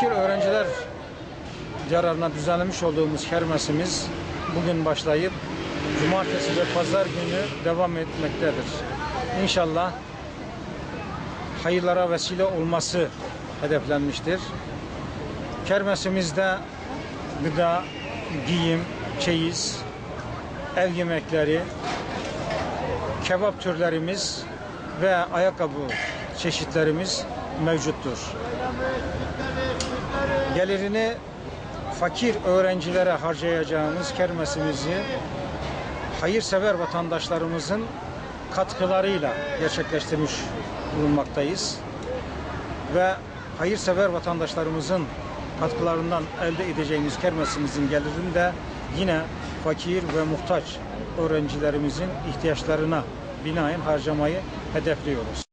fakir öğrenciler yararına düzenlemiş olduğumuz kermesimiz bugün başlayıp cumartesi ve pazar günü devam etmektedir. İnşallah hayırlara vesile olması hedeflenmiştir. Kermesimizde gıda, giyim, çeyiz, ev yemekleri, kebap türlerimiz ve ayakkabı çeşitlerimiz mevcuttur. Gelirini fakir öğrencilere harcayacağımız kermesimizi hayırsever vatandaşlarımızın katkılarıyla gerçekleştirmiş bulunmaktayız. Ve hayırsever vatandaşlarımızın katkılarından elde edeceğimiz kermesimizin gelirini de yine fakir ve muhtaç öğrencilerimizin ihtiyaçlarına binaen harcamayı hedefliyoruz.